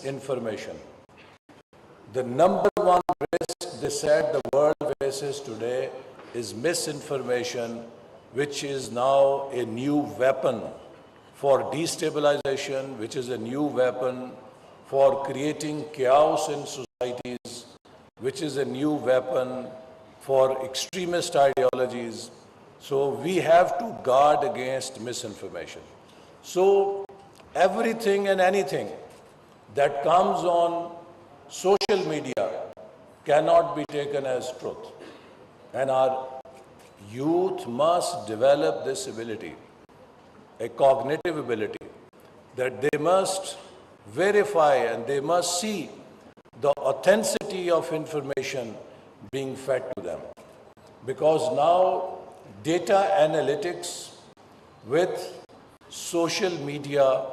misinformation. The number one risk, they said, the world faces today is misinformation, which is now a new weapon for destabilization, which is a new weapon for creating chaos in societies, which is a new weapon for extremist ideologies. So we have to guard against misinformation. So everything and anything that comes on social media cannot be taken as truth. And our youth must develop this ability, a cognitive ability, that they must verify and they must see the authenticity of information being fed to them. Because now data analytics with social media,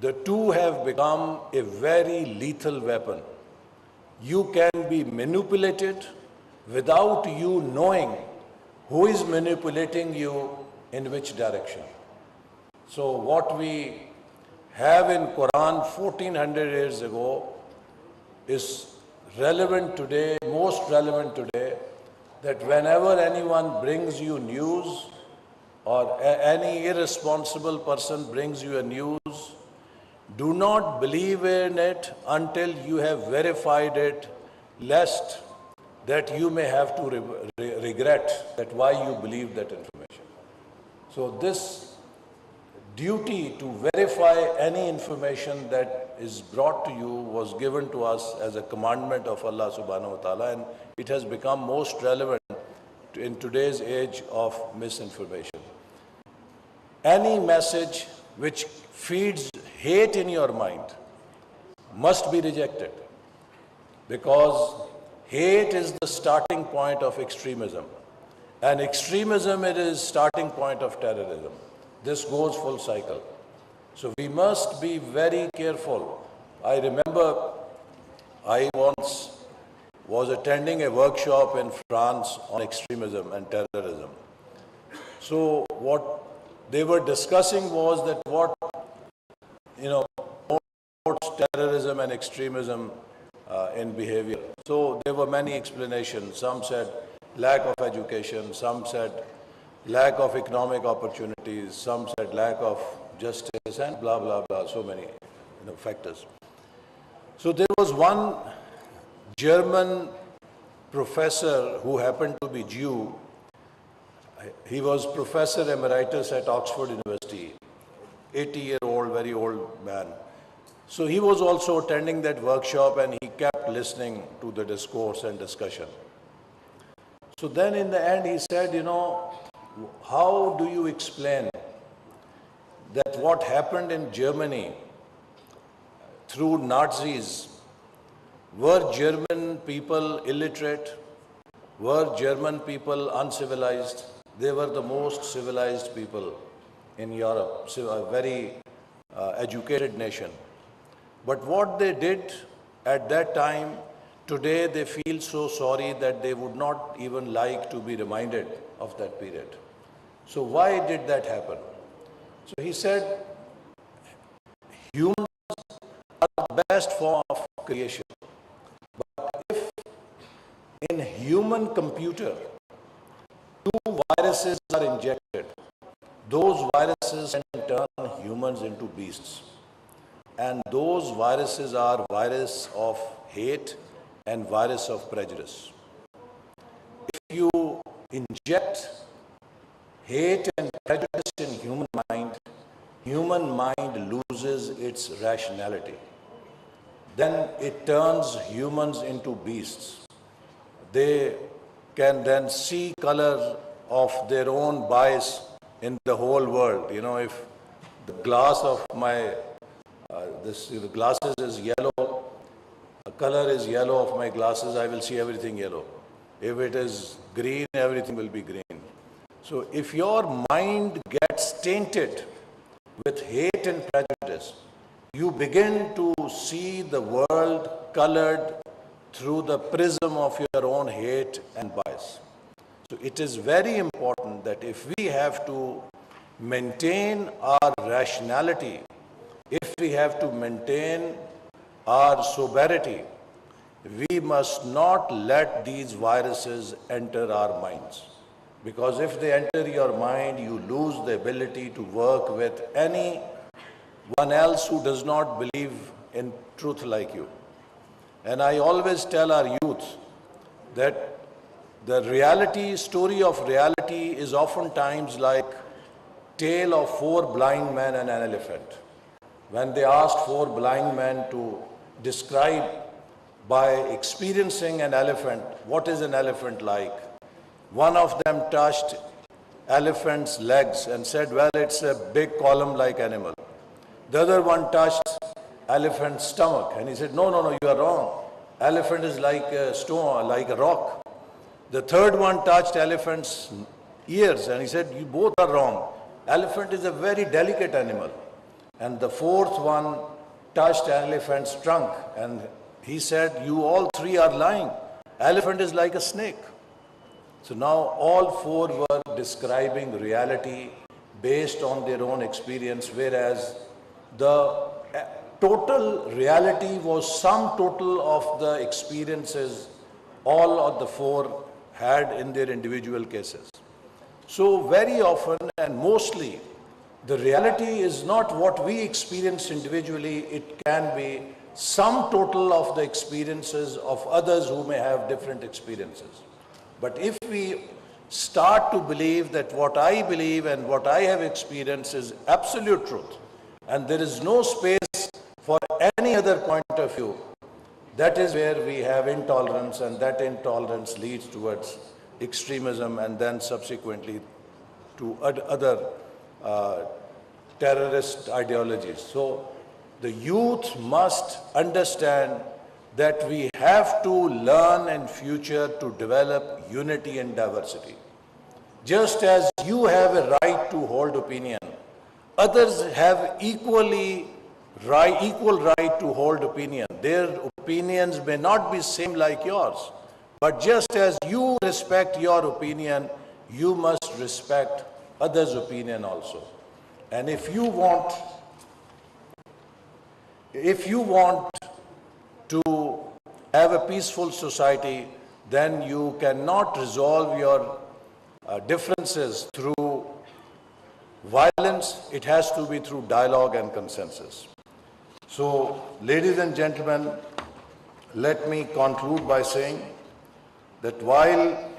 the two have become a very lethal weapon. You can be manipulated without you knowing who is manipulating you in which direction. So what we have in Quran 1400 years ago is relevant today, most relevant today, that whenever anyone brings you news or any irresponsible person brings you a news, do not believe in it until you have verified it, lest that you may have to regret that why you believed that information. So this duty to verify any information that is brought to you was given to us as a commandment of Allah subhanahu wa ta'ala, and it has become most relevant in today's age of misinformation. Any message which feeds hate in your mind must be rejected, because hate is the starting point of extremism, and extremism it is starting point of terrorism. This goes full cycle. So we must be very careful. I remember I once was attending a workshop in France on extremism and terrorism. So what they were discussing was that what, promotes terrorism and extremism in behavior. So there were many explanations. Some said lack of education, some said lack of economic opportunities, some said lack of justice, and blah, blah, blah, so many factors. So there was one German professor who happened to be Jew. He was professor emeritus at Oxford University, 80-year-old, very old man. So he was also attending that workshop, and he kept listening to the discourse and discussion. So then in the end he said, how do you explain that what happened in Germany through Nazis? Were German people illiterate? Were German people uncivilized? They were the most civilized people in Europe, so a very educated nation. But what they did at that time, today they feel so sorry that they would not even like to be reminded of that period. So why did that happen? So he said, humans are the best form of creation. But if in human computer, two viruses are injected, those viruses can turn humans into beasts. And those viruses are virus of hate and virus of prejudice. If you inject hate and prejudice in human mind loses its rationality. Then it turns humans into beasts. They can then see color of their own bias in the whole world. If the glass of my the glasses is yellow, the color is yellow of my glasses, I will see everything yellow. If it is green, everything will be green. So if your mind gets tainted with hate and prejudice, you begin to see the world colored through the prism of your own hate and bias. So it is very important that if we have to maintain our rationality if we have to maintain our sobriety, we must not let these viruses enter our minds. Because if they enter your mind, you lose the ability to work with anyone else who does not believe in truth like you. And I always tell our youth that the story of reality is oftentimes like tale of four blind men and an elephant. When they asked four blind men to describe by experiencing an elephant, what is an elephant like? One of them touched elephant's legs and said, well, it's a big column-like animal. The other one touched elephant's stomach and he said, no, you are wrong. Elephant is like a stone, like a rock. The third one touched elephant's ears and he said, you both are wrong. Elephant is a very delicate animal. And the fourth one touched elephant's trunk and he said, you all three are lying. Elephant is like a snake. So now all four were describing reality based on their own experience, whereas the total reality was sum total of the experiences all of the four had in their individual cases. So very often and mostly, the reality is not what we experience individually, it can be sum total of the experiences of others who may have different experiences. But if we start to believe that what I believe and what I have experienced is absolute truth, and there is no space for any other point of view, that is where we have intolerance, and that intolerance leads towards extremism and then subsequently to other terrorist ideologies. So the youth must understand that we have to learn in future to develop unity and diversity. Just as you have a right to hold opinion, others have equal right to hold opinion. Their opinions may not be same like yours, but just as you respect your opinion, you must respect others' opinion also. And if you want to have a peaceful society, then you cannot resolve your differences through violence. It has to be through dialogue and consensus. So, ladies and gentlemen, let me conclude by saying that while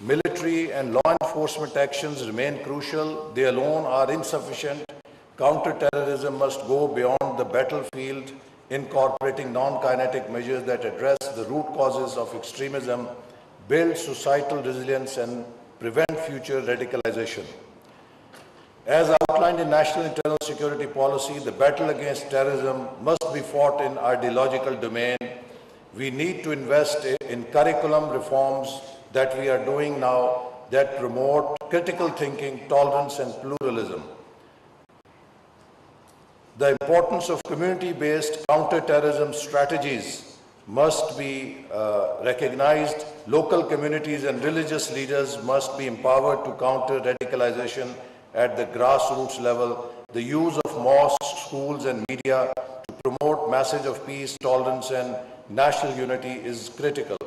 military and law enforcement actions remain crucial, they alone are insufficient. Counter-terrorism must go beyond the battlefield, incorporating non-kinetic measures that address the root causes of extremism, build societal resilience, and prevent future radicalization. As outlined in National Internal Security Policy, the battle against terrorism must be fought in ideological domain. We need to invest in curriculum reforms that we are doing now that promote critical thinking, tolerance, and pluralism. The importance of community-based counter-terrorism strategies must be recognized. Local communities and religious leaders must be empowered to counter radicalization at the grassroots level. The use of mosques, schools, and media to promote message of peace, tolerance, and national unity is critical.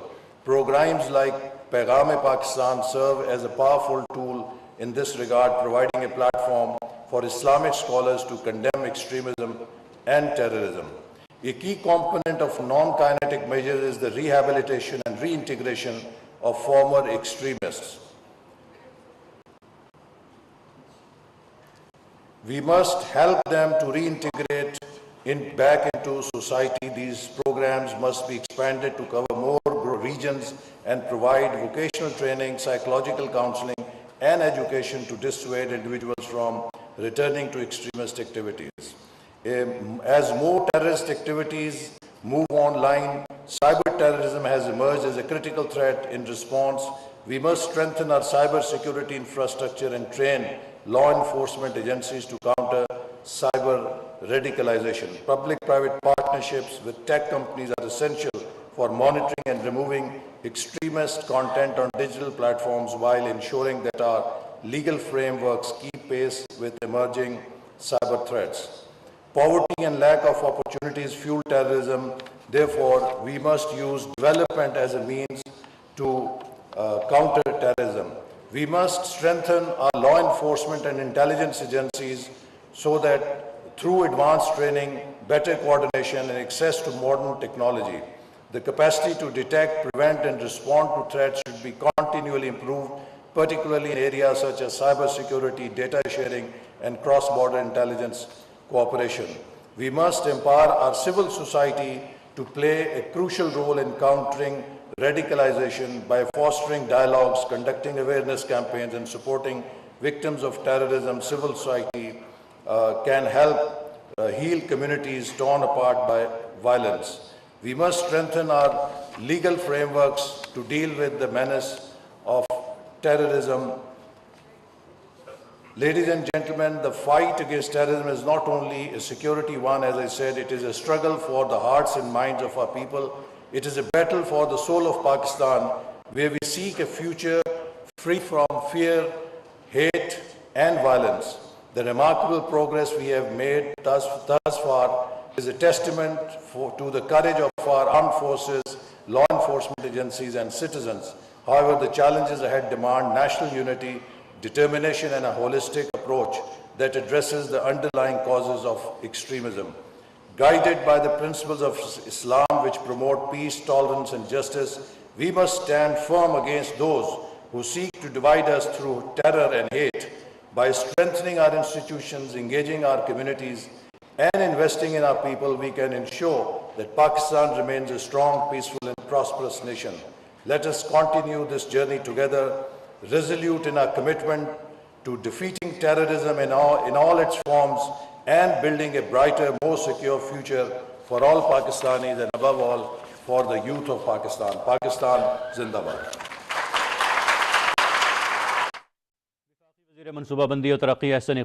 Programs like Planning-e-Pakistan serve as a powerful tool in this regard, providing a platform for Islamic scholars to condemn extremism and terrorism. A key component of non-kinetic measures is the rehabilitation and reintegration of former extremists. We must help them to reintegrate back into society. These programs must be expanded to cover more regions and provide vocational training, psychological counseling, and education to dissuade individuals from returning to extremist activities. As more terrorist activities move online, cyber terrorism has emerged as a critical threat. In response, we must strengthen our cyber security infrastructure and train law enforcement agencies to counter cyber radicalization. Public-private partnerships with tech companies are essential for monitoring and removing extremist content on digital platforms while ensuring that our legal frameworks keep pace with emerging cyber threats. Poverty and lack of opportunities fuel terrorism. Therefore, we must use development as a means to counter terrorism. We must strengthen our law enforcement and intelligence agencies so that through advanced training, better coordination and access to modern technology, the capacity to detect, prevent and respond to threats should be continually improved, particularly in areas such as cybersecurity, data sharing and cross-border intelligence cooperation. We must empower our civil society to play a crucial role in countering radicalization by fostering dialogues, conducting awareness campaigns and supporting victims of terrorism. Civil society can help heal communities torn apart by violence. We must strengthen our legal frameworks to deal with the menace of terrorism. Ladies and gentlemen, the fight against terrorism is not only a security one, as I said, it is a struggle for the hearts and minds of our people. It is a battle for the soul of Pakistan, where we seek a future free from fear, hate and violence. The remarkable progress we have made thus far is a testament to the courage of our armed forces, law enforcement agencies and citizens. However, the challenges ahead demand national unity, determination and a holistic approach that addresses the underlying causes of extremism. Guided by the principles of Islam, which promote peace, tolerance and justice, we must stand firm against those who seek to divide us through terror and hate. By strengthening our institutions, engaging our communities and investing in our people, we can ensure that Pakistan remains a strong, peaceful and prosperous nation. Let us continue this journey together, resolute in our commitment to defeating terrorism in all its forms and building a brighter, more secure future for all Pakistanis and above all for the youth of Pakistan. Pakistan Zindabad. वज़ीर मनसूबाबंदी और तरक्की अहसन